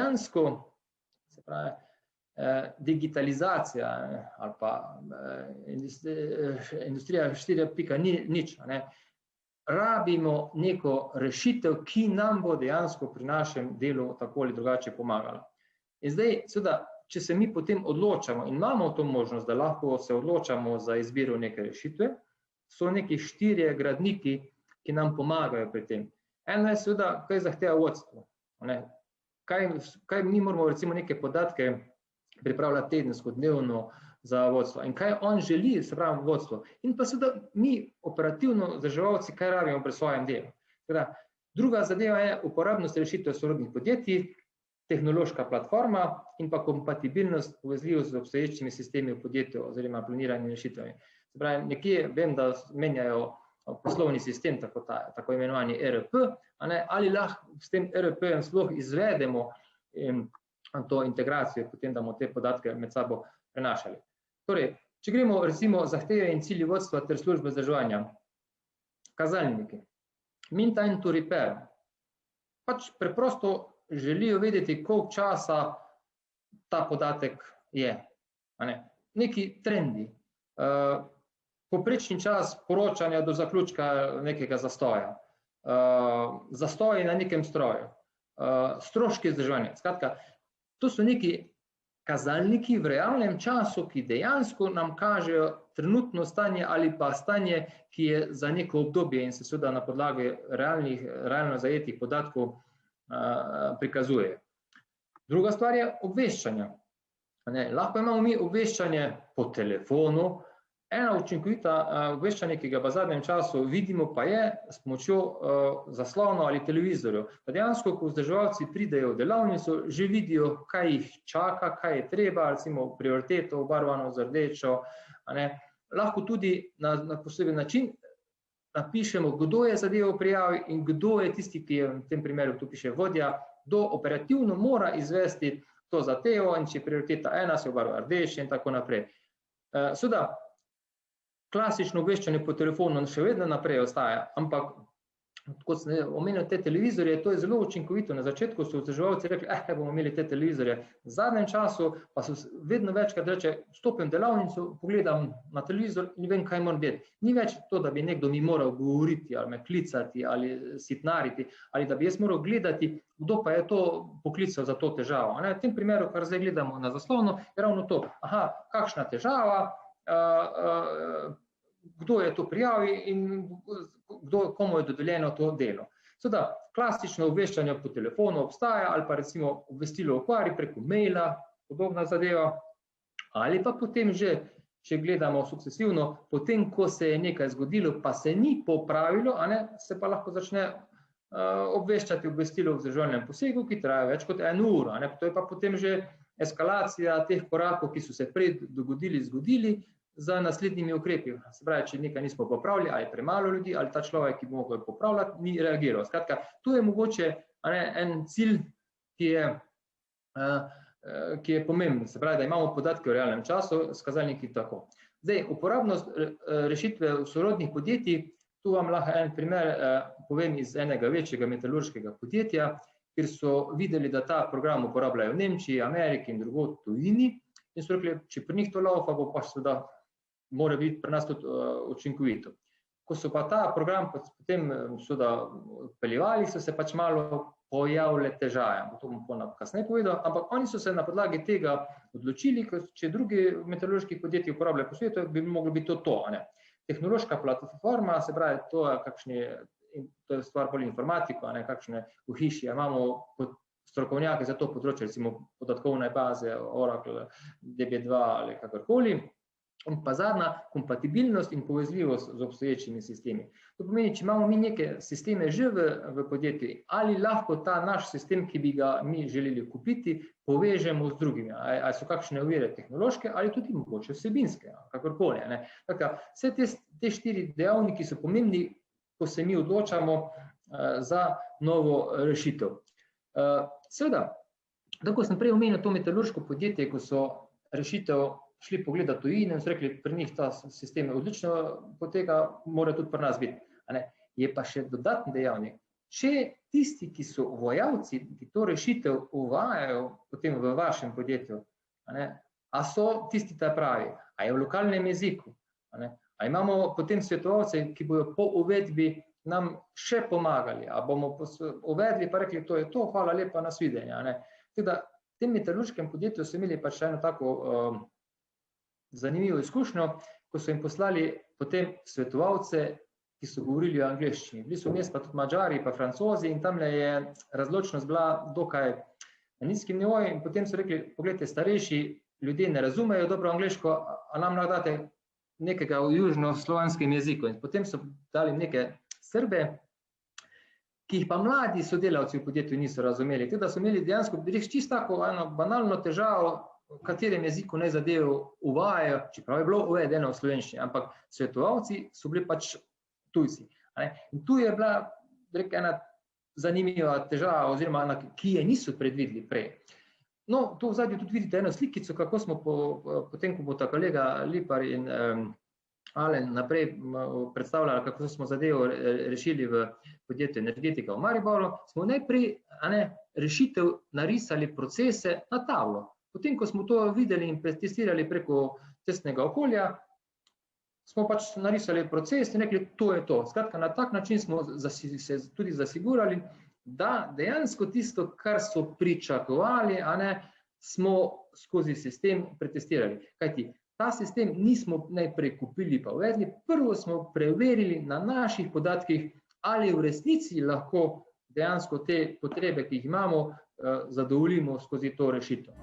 dejansko, se pravi, digitalizacija ali pa industrija 4.0, rabimo neko rešitev, ki nam bo dejansko pri našem delu tako ali drugače pomagala. In zdaj, seveda, če se mi potem odločamo in imamo to možnost, da lahko se odločamo za izbiro neke rešitve, so neki 4 gradniki, ki nam pomagajo pri tem. Eno je seveda, kaj zahteva vodstvo. Kaj mi moramo recimo neke podatke pripravljati tedensko, dnevno za vodstvo in kaj on želi, se pravi vodstvo. In pa seveda mi operativno vzdrževalci, kaj rabimo pri svojem delu. Druga zadeva je uporabnost rešitev sorodnih podjetij, tehnološka platforma in pa kompatibilnost, povezljivost z obstoječimi sistemi v podjetju oziroma planiranimi rešitvami. Se pravi, nekje vem, da menjajo poslovni sistem, tako imenovani ERP, ali lahko s tem ERP-jem sploh izvedemo to integracijo, potem da bomo te podatke med sabo prenašali. Torej, če gremo recimo zahteve in cilji vodstva ter službe vzdrževanja, kazalniki, mean time to repair, pač preprosto želijo vedeti, koliko časa ta podatek je, neki trendi, povprečni čas poročanja do zaključka nekega zastoja, zastoji na nekem stroju, stroški vzdrževanja. Skratka, to so neki kazalniki v realnem času, ki dejansko nam kažejo trenutno stanje ali pa stanje, ki je za neko obdobje in se seveda na podlagi realno zajetih podatkov prikazuje. Druga stvar je obveščanje. Lahko imamo mi obveščanje po telefonu. Ena učinkovita obveščanje, ki ga v zadnjem času vidimo, pa je s pomočjo zaslona ali televizorjev. Dejansko, ko vzdrževalci pridejo v delavnico, že vidijo, kaj jih čaka, kaj je treba, recimo prioriteto obarvano z rdečo. Lahko tudi na poseben način napišemo, kdo je zadevo prijavil in kdo je tisti, ki je v tem primeru, tu piše vodja, kdo operativno mora izvesti to zadevo in če je prioriteta 1, se obarva rdeče in tako naprej. Seveda, klasično obveščanje po telefonu še vedno naprej ostaja, ampak kot sem omenil te televizorje, to je zelo učinkovito. Na začetku so vzdrževalci rekli, bomo imeli te televizorje. V zadnjem času pa so vedno večkrat reče, stopim v delavnico, pogledam na televizor in vem, kaj moram delati. Ni več to, da bi nekdo mi moral govoriti ali me klicati ali sitnariti, ali da bi jaz moral gledati, kdo pa je to poklical za to težavo. V tem primeru, kar zdaj gledamo na zaslonu, je ravno to, kakšna težava, kdo je to prijavil in komu je dodeljeno to delo. Seveda, klasično obveščanje po telefonu obstaja ali pa recimo obvestilo o okvari preko maila, podobna zadeva, ali pa potem že, če gledamo sukcesivno, potem, ko se je nekaj zgodilo, pa se ni popravilo, se pa lahko začne obveščati obvestilo o vzdrževalnem posegu, ki traja več kot 1 uro. To je pa potem že eskalacija teh korakov, ki so se prej zgodili, za naslednjimi ukrepi. Se pravi, če nekaj nismo popravili, ali premalo ljudi, ali ta človek, ki bi mogel popravljati, ni reagiral. Skratka, tu je mogoče en cilj, ki je pomemben. Se pravi, da imamo podatke v realnem času, s kazalniki tako. Zdaj, uporabnost rešitve v sorodnih podjetij, tu vam lahko en primer povem iz enega večjega metalurškega podjetja, kjer so videli, da ta program uporabljajo v Nemčiji, Ameriki in drugod v tujini in so rekli, če pri njih to laufa, bo pa seveda mora biti pri nas tudi učinkovito. Ko so pa ta program potem vpeljevali, so se pač malo pojavile težave. To bom kasneje povedal, ampak oni so se na podlagi tega odločili, če drugi metalurški podjetji uporabljajo po svetu, bi moglo biti to. Tehnološka platforma, se pravi, to je stvar bolj informatiko, kakšne v hiši imamo strokovnjake za to področje, recimo podatkovne baze, Oracle, DB2 ali kakorkoli. In pa zadnja, kompatibilnost in povezljivost z obstoječimi sistemi. To pomeni, če imamo mi neke sisteme že v podjetju, ali lahko ta naš sistem, ki bi ga mi želeli kupiti, povežemo z drugimi. Ali so kakšne ovire tehnološke ali tudi mogoče vsebinske, kakorkoli. Vse te 4 dejavniki so pomembni, ko se mi odločamo za novo rešitev. Seveda, tako sem prej omenil to metalurško podjetje, ko so rešitev šli pogledati tujine in so rekli, pri njih ta sistem odlično poteka, mora tudi pri nas biti. Je pa še dodatni dejavnik, če tisti, ki so uvajalci, ki to rešitev uvajajo potem v vašem podjetju, a so tisti ta pravi, a je v lokalnem jeziku, a imamo potem svetovalce, ki bojo po uvedbi nam še pomagali, a bomo uvedli pa rekli, to je to, hvala lepa, nasvidenja. Teda, v tem metalurškem podjetju so imeli pač eno tako zanimivo izkušnjo, ko so jim poslali potem svetovalce, ki so govorili o angleščini. Bili so vmes pa tudi Madžari, pa Francozi in tamle je razločnost bila dokaj na nizkem nivoju in potem so rekli, poglejte, starejši ljudje ne razumejo dobro angleško, a nam lahko date nekega v južnoslovanskem jeziku. In potem so dali neke Srbe, ki jih pa mladi sodelavci v podjetju niso razumeli. Teda so imeli dejansko čisto tako eno banalno težavo, v katerem jeziku naj zadevo uvajajo, čeprav je bilo uvedeno v slovenščini, ampak svetovalci so bili pač tujci. In tu je bila ena zanimiva težava, oziroma ki je niso predvideli prej. No, tu v zadnju tudi vidite eno slikico, kako smo potem, ko bo ta kolega Lipar in Alen naprej predstavljali, kako smo zadevo rešili v podjetju Energetika v Mariboru, smo najprej rešitev narisali procese na tablo. Potem, ko smo to videli in testirali preko testnega okolja, smo pač narisali proces in rekli, to je to. Skratka, na tak način smo se tudi zasigurali, da dejansko tisto, kar so pričakovali, smo skozi sistem pretestirali. Kajti, ta sistem nismo najprej kupili pa uvedli, prvo smo preverili na naših podatkih, ali v resnici lahko dejansko te potrebe, ki jih imamo, zadovoljimo skozi to rešitev.